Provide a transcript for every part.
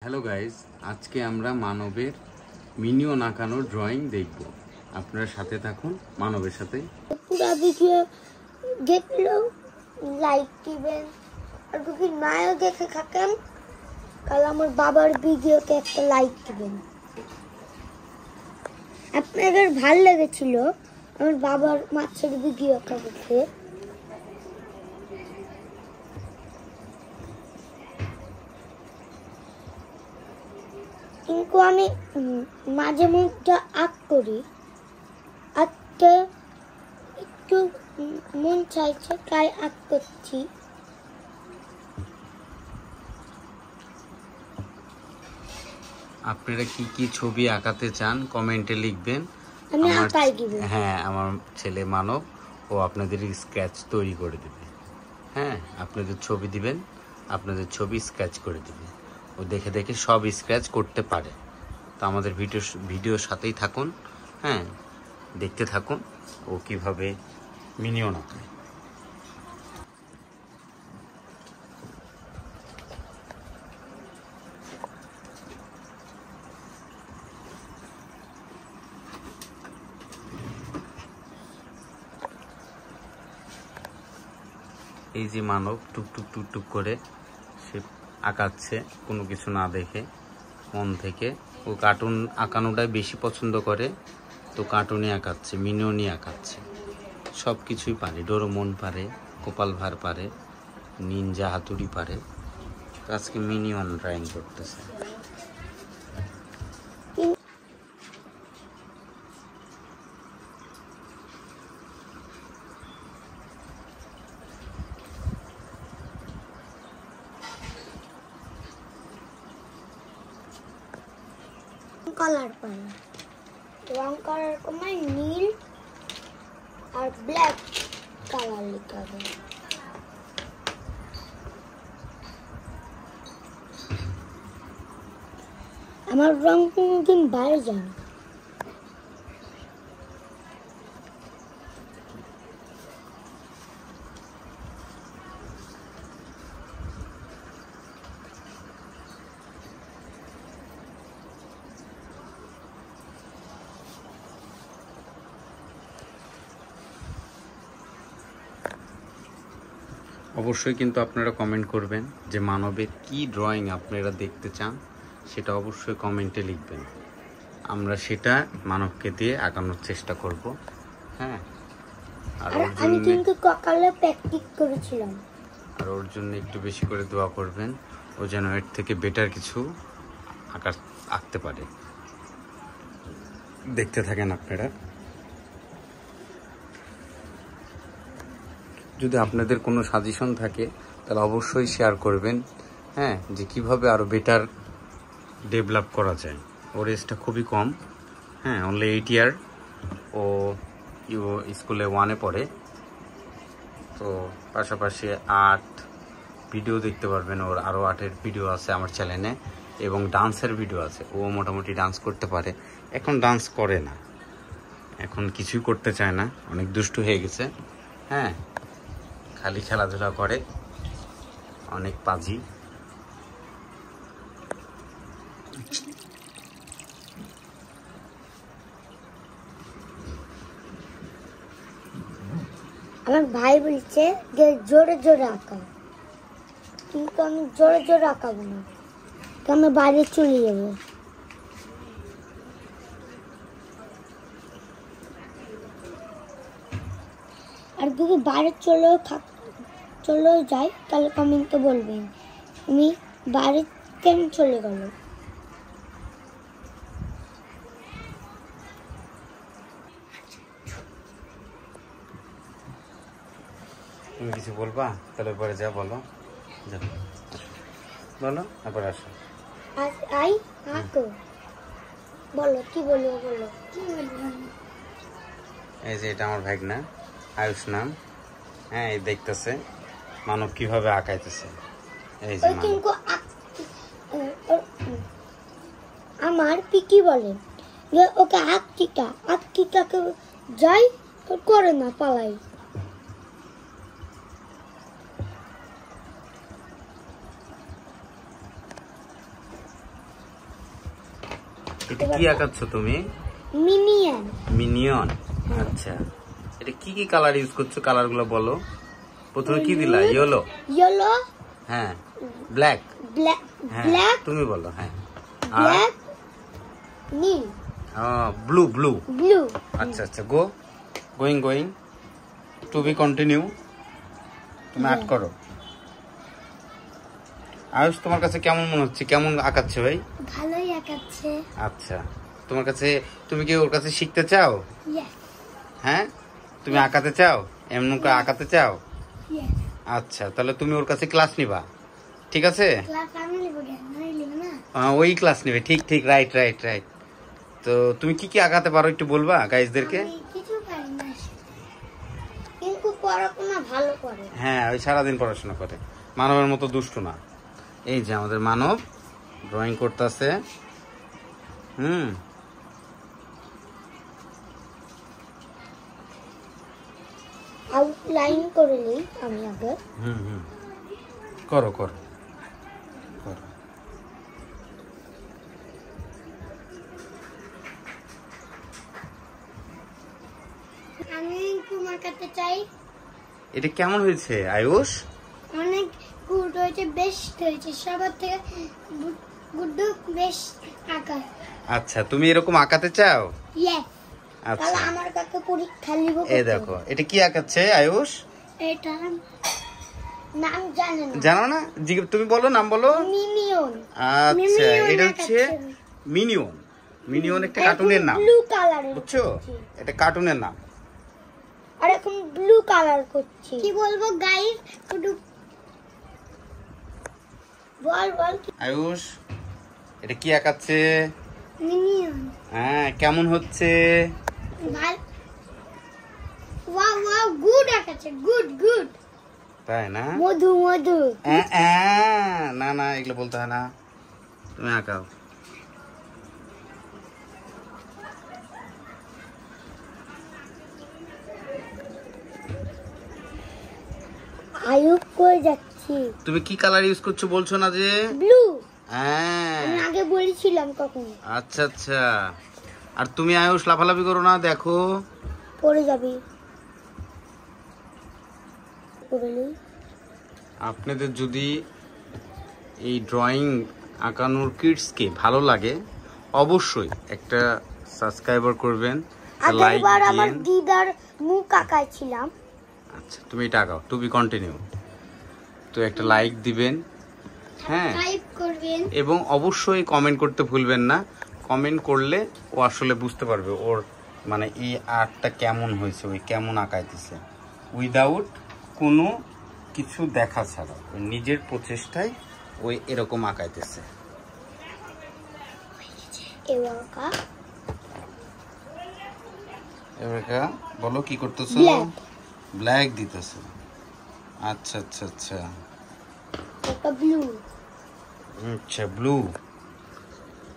Hello guys, আজকে আমরা মানবের মিনিয়ন আঁকানোর ড্রয়িং দেখব। আপনারা সাথে থাকুন মানবের সাথে। পুরো ভিডিও দেখলেও লাইক দিবেন, আর যদি নাও দেখে থাকেন তাহলে আমার বাবার ভিডিওতে একটা লাইক দিবেন। আপনাদের ভালো লেগেছিল আমার বাবার মাছের ভিডিওটা দেখে। কিন্তু আমি মাঝে মধ্যে আঁক করি, আঁকতে একটু মন চাইছে তাই আঁক করছি। আপনারা কি কি ছবি আঁকাতে চান কমেন্টে লিখবেন। আমি আঁকাই দিব। হ্যাঁ, আমার ছেলে মানব ও আপনাদের স্কেচ তৈরি করে দেবে। হ্যাঁ, আপনাদের ছবি দিবেন, আপনাদের ছবি স্কেচ করে দেবে। ও দেখে দেখে সব স্কেচ করতে পারে। তো আমাদের ভিডিওর সাথেই থাকুন। হ্যাঁ, দেখতে থাকুন ও কিভাবে মিনিয়ন আঁকায়। এই যে মানব টুকটুক টুকটুক করে সে আঁকাচ্ছে, কোনো কিছু না দেখে মন থেকে। ও কার্টুন আঁকানোটাই বেশি পছন্দ করে, তো কার্টুনই আঁকাচ্ছে, মিনিয়নই আঁকাচ্ছে। সব কিছুই পারে, ডোরেমন পারে, গোপাল ভাঁড় পারে, নিনজা হাতুড়ি পারে। তো আজকে মিনিয়ন ড্রয়িং করতেছে। কালার পাই, রং করার সময় নীল আর ব্ল্যাক কালার লিখতে হবে। আমার রং কোনোদিন বাইরে যায় না। অবশ্যই কিন্তু আপনারা কমেন্ট করবেন যে মানবের কি ড্রয়িং আপনারা দেখতে চান, সেটা অবশ্যই কমেন্টে লিখবেন। আমরা সেটা মানবকে দিয়ে আঁকানোর চেষ্টা করব। হ্যাঁ, আর আমি কিন্তু সকালে প্র্যাকটিস করেছিলাম। আর ওর জন্য একটু বেশি করে দোয়া করবেন, ও যেন এর থেকে বেটার কিছু আঁকতে পারে। দেখতে থাকেন আপনারা। যদি আপনাদের কোনো সাজেশন থাকে তাহলে অবশ্যই শেয়ার করবেন। হ্যাঁ, যে কিভাবে আরও বেটার ডেভেলপ করা যায়। ওর এজটা খুবই কম। হ্যাঁ, অনলি 8 ইয়ার। ও স্কুলে 1-এ পড়ে। তো পাশাপাশি আর্ট ভিডিও দেখতে পারবেন, ওর আরও আর্টের ভিডিও আছে আমার চ্যানেলে, এবং ডান্সের ভিডিও আছে। ও মোটামুটি ডান্স করতে পারে। এখন ডান্স করে না, এখন কিছুই করতে চায় না, অনেক দুষ্টু হয়ে গেছে। হ্যাঁ, খালি খেলাধুলা করে, অনেক পাজি। আমার ভাই বলছে যে জোরে জোরে আঁকা, কিন্তু আমি জোরে জোরে আঁকাবো না, তো আমি বাইরে চলে যাবো। আর যদি বাইরে চলেও যাই তাহলে কমেন্টে বলবেন আমি বাইরে কেন চলে গেল। তুমি কিছু বলবা? তাহলে পরে যা বলো, বলো, তারপরে আসো। আই আঁকো, বলো কি বলবো, বলো কি বলবো। এই যে এটা আমার ভাগনা আয়ুষ নাম। হ্যাঁ, এই দেখতেছে মানব কিভাবে আঁকাইতেছে। এই যে কিন্তু আমার পিকি বলে যে ওকে আঁকটিটাকে যাই করে না, পালাই। এটা কি আঁকাচ্ছ তুমি? মিনিয়ন। মিনিয়ন, আচ্ছা। এটা কি কি কালার ইউজ করছো? কালারগুলো বলো। প্রথমে কি দিলা? ইয়েলো। ইয়েলো। হ্যাঁ। ব্ল্যাক। ব্ল্যাক। হ্যাঁ ব্ল্যাক। তুমি বলো। হ্যাঁ। ব্ল্যাক। নীল। ব্লু। ব্লু। ব্লু। আচ্ছা আচ্ছা, গোয়িং টু বি কন্টিনিউ। তুমি আর্ট করো। আয়ুষ, তোমার কাছে কেমন মনে হচ্ছে? কেমন আঁকাচ্ছে ভাই? ভালোই আঁকাচ্ছে। আচ্ছা, তোমার কাছে, তুমি কি ওর কাছে শিখতে চাও? ইয়েস। হ্যাঁ, তুমি আঁকাতে চাও? এমন করে আঁকাতে চাও? ইয়েস। আচ্ছা, তাহলে তুমি ওর কাছে ক্লাস নিবা, ঠিক আছে? ক্লাস আমি নেব না? ওই ক্লাস নেবে, ঠিক, রাইট। তো তুমি কি কি আঁকাতে পারো একটু বলবা গাইজদেরকে? আমি কিছু পারি না, কিন্তু পড়াশোনা ভালো করে। হ্যাঁ, ওই সারাদিন পড়াশোনা করে, মানবের মতো দুষ্টু না। এই যে আমাদের মানব ড্রয়িং করতেছে। আউটলাইন করে নেই আমি আগে। করো। আমি তোমার কাছে চাই। এটা কেমন হয়েছে আয়ুষ? অনেক গুড হয়েছে, বেস্ট হয়েছে, সবার থেকে গুড বেস্ট আঁকা। আচ্ছা, তুমি এরকম আঁকাতে চাও? ইয়েস। আচ্ছা, তাহলে আমার কাছে পরীক্ষা নিব। এই দেখো, এটা কি আঁকাচ্ছে আয়ুষ? এটা নাম জানো না? তুমি বলো, নাম বলো। মিনিয়ন। আচ্ছা, এটা হচ্ছে মিনিয়ন একটা কার্টুনের নাম, ব্লু কালারের, বুঝছো? এটা কার্টুনের নাম। আর এখন ব্লু কালার করছি। কি বলবো গাইস? বল আয়ুষ, এটা কি আঁকাচ্ছে? মিনিয়ন। হ্যাঁ, কেমন হচ্ছে? ওয়াও গুড আঁকাচ্ছে, গুড। তাই না? মধু। না, এগুলো বলতে হয় না, তুমি আঁকাও। আয়ুব কই যাচ্ছি? তুমি কি কালার ইউজ করছো বলছো না যে? ব্লু। হ্যাঁ, আমি আগে বলেছিলাম কখন। আচ্ছা। আর তুমি আয়ুষ লাফালাফি করো না, দেখো পড়ে যাবি। আপনাদের যদি এই ড্রয়িং আঁকানোর কিডসকে ভালো লাগে, অবশ্যই একটা সাবস্ক্রাইবার করবেন, লাইক আগেরবার দিন। আমার দিদার মুখ আঁকাইছিলাম। আচ্ছা, তুমি এটা আঁকাও, টু বি কন্টিনিউ। তো একটা লাইক দিবেন, হ্যাঁ, সাবস্ক্রাইব করবেন, এবং অবশ্যই কমেন্ট করতে ভুলবেন না। কমেন্ট করলে ও আসলে বুঝতে পারবে ওর মানে এই আর্টটা কেমন হয়েছে, ওই কেমন আঁকাইতেছে, উইদাউট কোনো কিছু দেখা ছাড়া ওই নিজের প্রচেষ্টায় ওই এরকম আঁকাইতেছে। এবার বলো কি করতেছো? ব্ল্যাক দিতেছে। আচ্ছা। এটা ব্লু। আচ্ছা, ব্লু।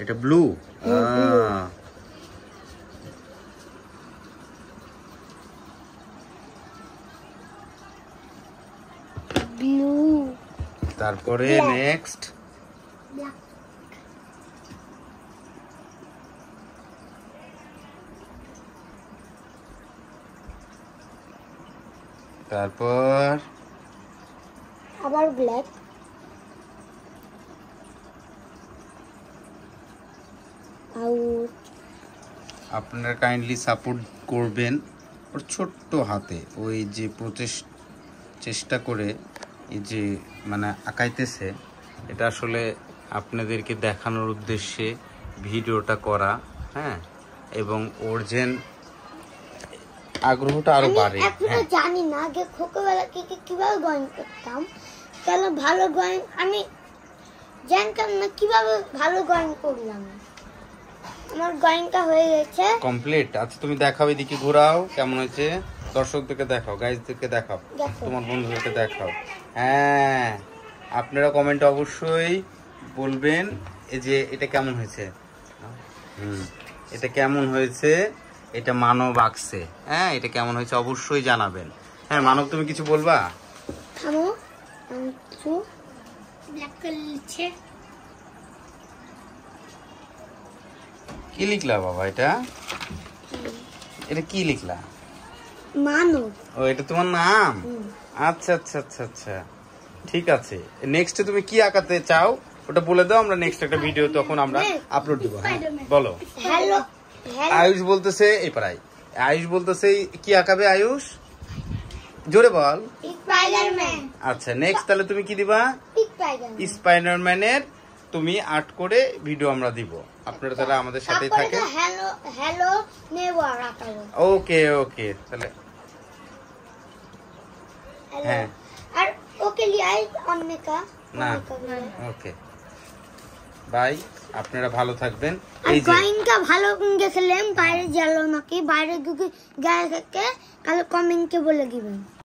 এটা ব্লু। ব্লু। তারপরে নেক্সট তারপর আবার ব্ল্যাক। আপনারা কাইন্ডলি সাপোর্ট করবেন ওর ছোট্ট হাতে, ওই যে চেষ্টা করে এই যে মানে আঁকাইতেছে, এটা আসলে আপনাদেরকে দেখানোর উদ্দেশ্যে ভিডিওটা করা, হ্যাঁ, এবং ওর যেন আগ্রহটা আরো বাড়ে। এখনো জানি না আগে ছোটবেলা কিভাবে ড্রয়িং করতাম, তাহলে ভালো ড্রয়িং আমি জানতাম না কিভাবে ভালো ড্রয়িং করলাম। আমার ড্রয়িংটা হয়ে গেছে কমপ্লিট। আচ্ছা, তুমি দেখাও, এদিকে ঘোরাও, কেমন হয়েছে দর্শকদেরকে দেখাও, গাইজদেরকে দেখাও, তোমার বন্ধুদেরকে দেখাও। হ্যাঁ, আপনারা কমেন্টে অবশ্যই বলবেন এই যে এটা কেমন হয়েছে, এটা কেমন হয়েছে, এটা মানব আঁকছে, হ্যাঁ, এটা কেমন হয়েছে অবশ্যই জানাবেন। হ্যাঁ মানব, তুমি কিছু বলবা? থামো, আমি কিছু ব্ল্যাক কালার লিখছে। কি লিখলা বাবা এটা? এটা কি লিখলা? মানব। ও এটা তোমার নাম? আচ্ছা আচ্ছা আচ্ছা আচ্ছা, ঠিক আছে। নেক্সট তুমি কি আঁকাতে চাও ওটা বলে দাও, আমরা নেক্সট একটা ভিডিও তখন আমরা আপলোড দেবো। বলো। হ্যালো। আয়ুষ বলতেছে এই পাড়ায়, আয়ুষ বলতেছে কি আঁকাবে আয়ুষ? জোরে বল। স্পাইডারম্যান। আচ্ছা নেক্সট তাহলে তুমি কি দিবা? স্পাইডারম্যান। স্পাইডারম্যানের তুমি আর্ট করে ভিডিও আমরা দিব, আপনারা তাহলে আমাদের সাথেই থাকেন। হ্যালো হ্যালো নেভার আঁকাবো। ওকে ওকে তাহলে হ্যাঁ। আর ওকে লিয়াই অন্যকা না ওকে বাই, আপনারা ভালো থাকবেন। এই যে ড্রয়িংটা ভালো গেছিলেন, বাইরে গেল নাকি, বাইরে গিয়ে গায়ে থেকে কাল কমেন্টে বলে দিবেন।